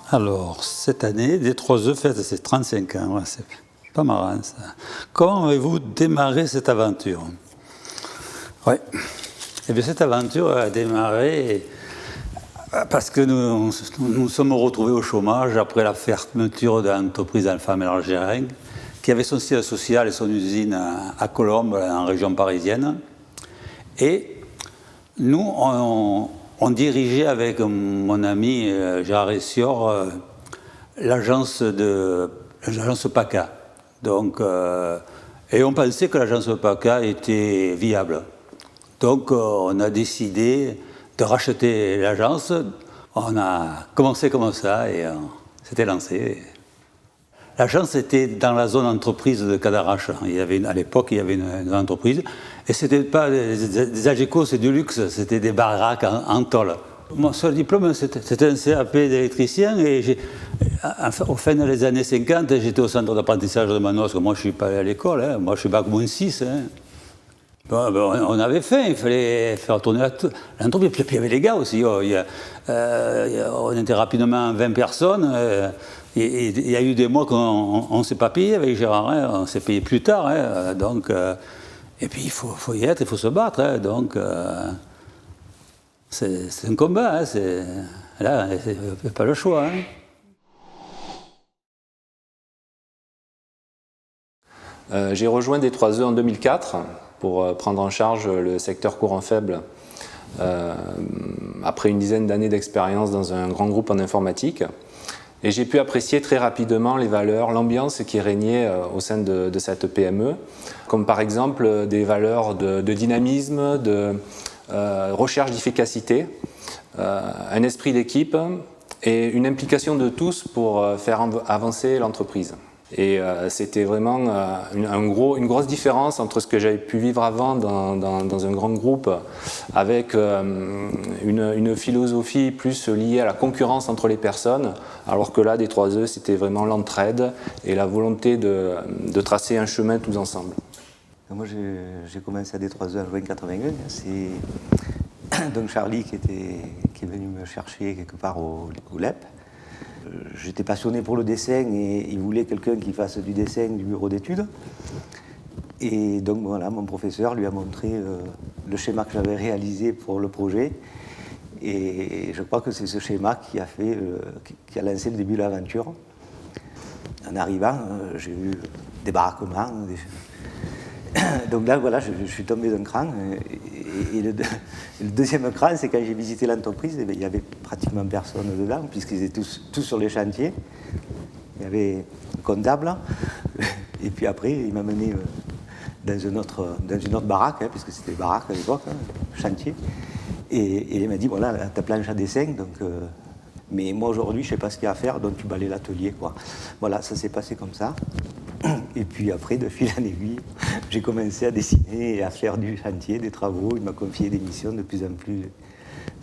Alors, cette année, D3E fête ses 35 ans. Ouais, c'est pas marrant, ça. Comment avez-vous démarré cette aventure? Oui. Eh bien, cette aventure a démarré parce que nous nous sommes retrouvés au chômage après la fermeture de l'entreprise Alpha Mélange Gérin, qui avait son siège social et son usine à Colombes, en région parisienne. Et nous, on dirigeait avec mon ami Gérard Essior l'agence PACA. Donc, et on pensait que l'agence PACA était viable. Donc on a décidé de racheter l'agence. On a commencé comme ça et on s'était lancé. L'agence était dans la zone entreprise de Cadarache. À l'époque, il y avait une entreprise. Et ce n'était pas des Ageco, c'est du luxe, c'était des baraques en tôle. Mon seul diplôme, c'était un CAP d'électricien. Et au fin des années 50, j'étais au centre d'apprentissage de Manos. Moi, je ne suis pas allé à l'école. Hein. Moi, je suis bac moins 6. Hein. Bon, on avait faim, il fallait faire tourner l'entreprise. Puis il y avait les gars aussi. On était rapidement 20 personnes. Il y a eu des mois qu'on ne s'est pas payé avec Gérard. Hein, on s'est payé plus tard. Hein, donc, et puis il faut y être, il faut se battre. Hein, donc c'est un combat. Hein, là, c'est pas le choix. Hein. J'ai rejoint D3E en 2004 pour prendre en charge le secteur courant faible après une dizaine d'années d'expérience dans un grand groupe en informatique. Et j'ai pu apprécier très rapidement les valeurs, l'ambiance qui régnait au sein de cette PME, comme par exemple des valeurs de dynamisme, de recherche d'efficacité, un esprit d'équipe et une implication de tous pour faire avancer l'entreprise. Et c'était vraiment une grosse différence entre ce que j'avais pu vivre avant dans un grand groupe avec une philosophie plus liée à la concurrence entre les personnes, alors que là, D3E, c'était vraiment l'entraide et la volonté de tracer un chemin tous ensemble. Moi, j'ai commencé à D3E en juin 81. C'est donc Charlie qui est venu me chercher quelque part au LEP. J'étais passionné pour le dessin et il voulait quelqu'un qui fasse du dessin du bureau d'études. Et donc voilà, mon professeur lui a montré le schéma que j'avais réalisé pour le projet. Et je crois que c'est ce schéma qui a lancé le début de l'aventure. En arrivant, j'ai eu des baraquements. Donc là, voilà, je suis tombé d'un cran. Et le deuxième cran, c'est quand j'ai visité l'entreprise, il n'y avait pratiquement personne dedans, puisqu'ils étaient tous sur les chantiers. Il y avait un comptable. Et puis après, il m'a mené dans une autre baraque, hein, puisque c'était baraque à l'époque, hein, chantier. Et il m'a dit, voilà, ta planche à dessin, donc... mais moi, aujourd'hui, je ne sais pas ce qu'il y a à faire, donc tu balayes l'atelier, quoi. Voilà, ça s'est passé comme ça. Et puis après, de fil en aiguille, j'ai commencé à dessiner et à faire du chantier, des travaux. Il m'a confié des missions de plus en plus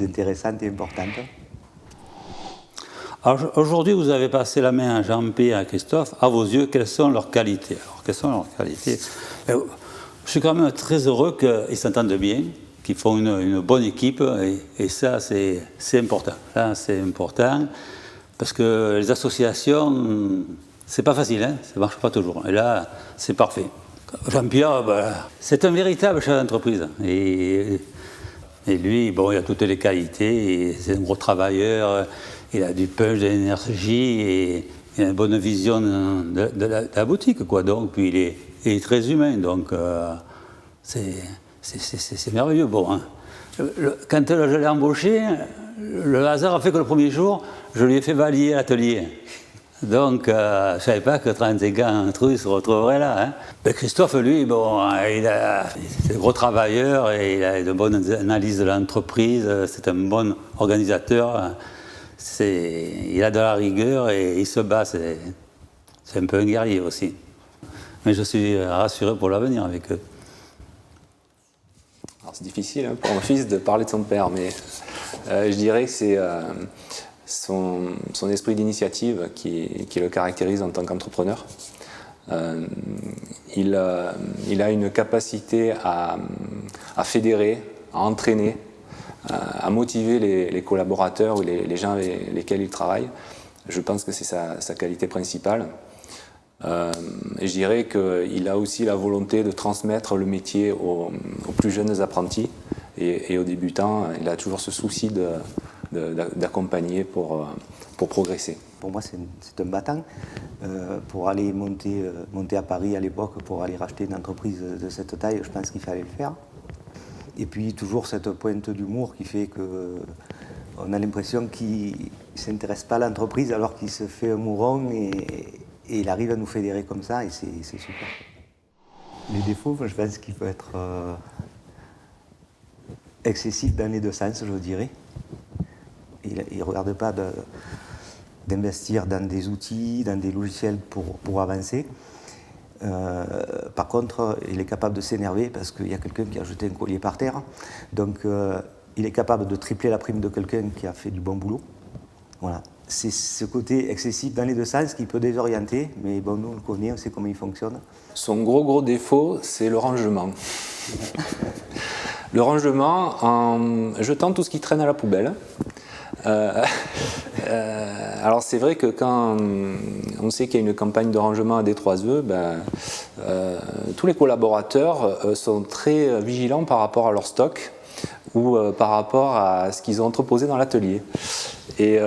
intéressantes et importantes. Alors aujourd'hui, vous avez passé la main à Jean-P et à Christophe. À vos yeux, quelles sont leurs qualités? Alors, quelles sont leurs qualités? Je suis quand même très heureux qu'ils s'entendent bien, qu'ils font une bonne équipe. Et ça, c'est important. Ça, c'est important parce que les associations... C'est pas facile, hein, ça ne marche pas toujours. Et là, c'est parfait. Jean-Pierre, c'est un véritable chef d'entreprise. Et lui, bon, il a toutes les qualités, c'est un gros travailleur, il a du punch, de l'énergie, et il a une bonne vision de la boutique, quoi. Donc, puis il est très humain, donc c'est merveilleux. Bon, hein. Quand je l'ai embauché, le hasard a fait que le premier jour, je lui ai fait balayer l'atelier. Donc, je ne savais pas que 35 ans, un trou, il se retrouverait là. Hein. Mais Christophe, lui, bon, c'est un gros travailleur et il a une bonne analyse de l'entreprise, c'est un bon organisateur. Il a de la rigueur et il se bat, c'est un peu un guerrier aussi. Mais je suis rassuré pour l'avenir avec eux. Alors c'est difficile hein, pour un fils de parler de son père, mais je dirais que c'est... Son esprit d'initiative qui le caractérise en tant qu'entrepreneur. Il a une capacité à fédérer, à entraîner, à motiver les collaborateurs ou les gens avec lesquels il travaille. Je pense que c'est sa qualité principale. Et je dirais qu'il a aussi la volonté de transmettre le métier aux plus jeunes apprentis et aux débutants. Il a toujours ce souci d'accompagner pour progresser. Pour moi, c'est un battant. Pour aller monter à Paris à l'époque, pour aller racheter une entreprise de cette taille, je pense qu'il fallait le faire. Et puis toujours cette pointe d'humour qui fait qu'on a l'impression qu'il ne s'intéresse pas à l'entreprise alors qu'il se fait un mouron et il arrive à nous fédérer comme ça et c'est super. Les défauts, je pense qu'il faut être excessif dans les deux sens, je dirais. Il ne regarde pas d'investir dans des outils, dans des logiciels pour avancer. Par contre, il est capable de s'énerver parce qu'il y a quelqu'un qui a jeté un collier par terre. Donc, il est capable de tripler la prime de quelqu'un qui a fait du bon boulot. Voilà. C'est ce côté excessif dans les deux sens qui peut désorienter, mais bon, nous, on le connaît, on sait comment il fonctionne. Son gros défaut, c'est le rangement. Le rangement en jetant tout ce qui traîne à la poubelle. Alors c'est vrai que quand on sait qu'il y a une campagne de rangement à D3E, tous les collaborateurs sont très vigilants par rapport à leur stock ou par rapport à ce qu'ils ont entreposé dans l'atelier. Et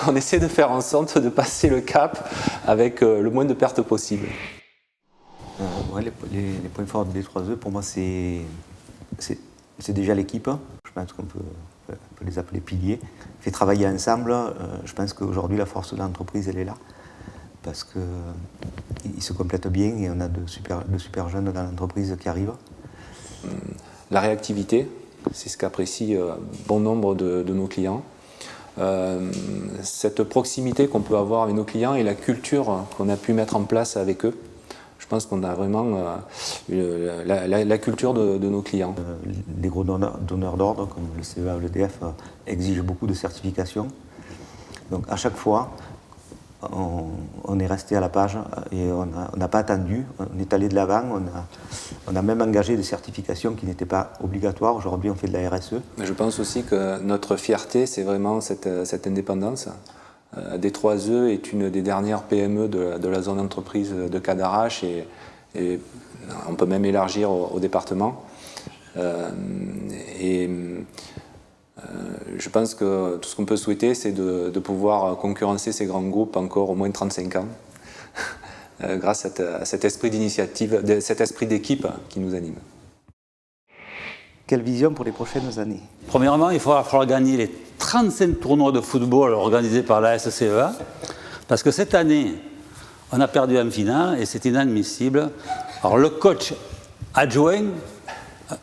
on essaie de faire en sorte de passer le cap avec le moins de pertes possible. Ouais, les points forts de D3E, pour moi, c'est déjà l'équipe. Je pense qu'on peut les appeler piliers. Fait travailler ensemble, je pense qu'aujourd'hui, la force de l'entreprise, elle est là. Parce qu'ils se complètent bien et on a de super jeunes dans l'entreprise qui arrivent. La réactivité, c'est ce qu'apprécient bon nombre de nos clients. Cette proximité qu'on peut avoir avec nos clients et la culture qu'on a pu mettre en place avec eux. Je pense qu'on a vraiment la culture de nos clients. Les gros donneurs d'ordre, comme le CEA ou l'EDF, exigent beaucoup de certifications. Donc à chaque fois, on est resté à la page et on n'a pas attendu. On est allé de l'avant, on a même engagé des certifications qui n'étaient pas obligatoires. Aujourd'hui, on fait de la RSE. Mais je pense aussi que notre fierté, c'est vraiment cette indépendance. D3E est une des dernières PME de la zone d'entreprise de Cadarache et on peut même élargir au département. Je pense que tout ce qu'on peut souhaiter, c'est de pouvoir concurrencer ces grands groupes encore au moins 35 ans grâce à cet esprit d'initiative, cet esprit d'équipe qui nous anime. Quelle vision pour les prochaines années? Premièrement, il va falloir gagner les 35 tournois de football organisés par la SCEA, parce que cette année, on a perdu en finale et c'est inadmissible. Alors le coach adjoint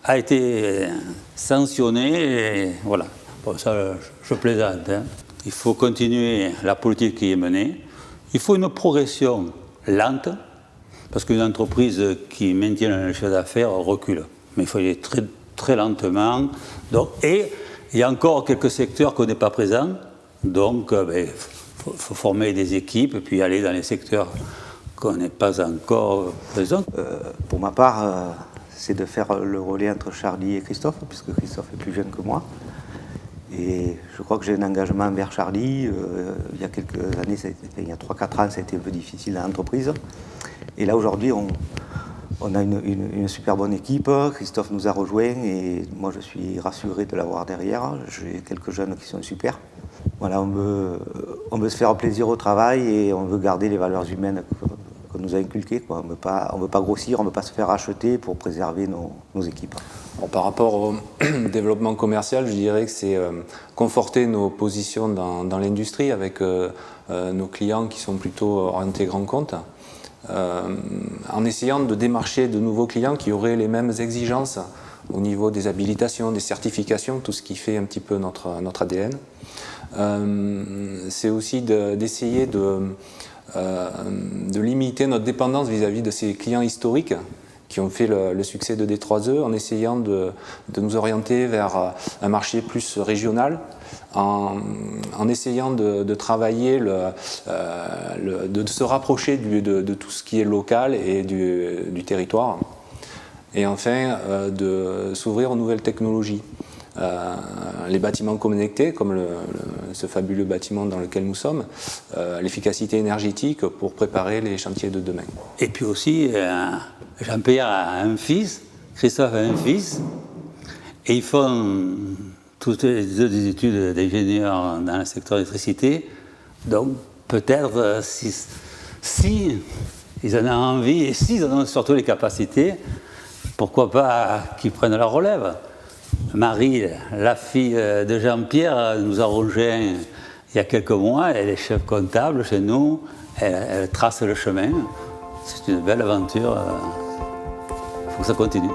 a été sanctionné et voilà. Bon, ça, je plaisante. Hein. Il faut continuer la politique qui est menée. Il faut une progression lente, parce qu'une entreprise qui maintient un chiffre d'affaires recule. Mais il faut y aller très lentement. Donc, et il y a encore quelques secteurs qu'on n'est pas présents. Donc, il faut former des équipes et puis aller dans les secteurs qu'on n'est pas encore présents. Pour ma part, c'est de faire le relais entre Charlie et Christophe, puisque Christophe est plus jeune que moi. Et je crois que j'ai un engagement envers Charlie. Il y a quelques années, il y a 3-4 ans, ça a été un peu difficile dans l'entreprise. Et là, aujourd'hui, on a une super bonne équipe. Christophe nous a rejoints et moi, je suis rassuré de l'avoir derrière. J'ai quelques jeunes qui sont super. Voilà, on veut se faire plaisir au travail et on veut garder les valeurs humaines qu'on nous a inculquées, quoi. On ne veut pas grossir, on ne veut pas se faire acheter pour préserver nos équipes. Bon, par rapport au développement commercial, je dirais que c'est conforter nos positions dans l'industrie avec nos clients qui sont plutôt orientés grand compte, en essayant de démarcher de nouveaux clients qui auraient les mêmes exigences au niveau des habilitations, des certifications, tout ce qui fait un petit peu notre ADN. C'est aussi d'essayer de limiter notre dépendance vis-à-vis de ces clients historiques qui ont fait le succès de D3E, en essayant de nous orienter vers un marché plus régional, en essayant de travailler, de se rapprocher de tout ce qui est local et du territoire, et enfin de s'ouvrir aux nouvelles technologies. les bâtiments connectés, comme ce fabuleux bâtiment dans lequel nous sommes, l'efficacité énergétique pour préparer les chantiers de demain. Et puis aussi, Jean-Pierre a un fils, Christophe a un fils, et ils font toutes les deux des études d'ingénieur dans le secteur de l'électricité. Donc peut-être si ils en ont envie et s'ils en ont surtout les capacités, pourquoi pas qu'ils prennent la relève. Marie, la fille de Jean-Pierre, nous a rejoint il y a quelques mois. Elle est chef comptable chez nous. Elle trace le chemin. C'est une belle aventure. Il faut que ça continue.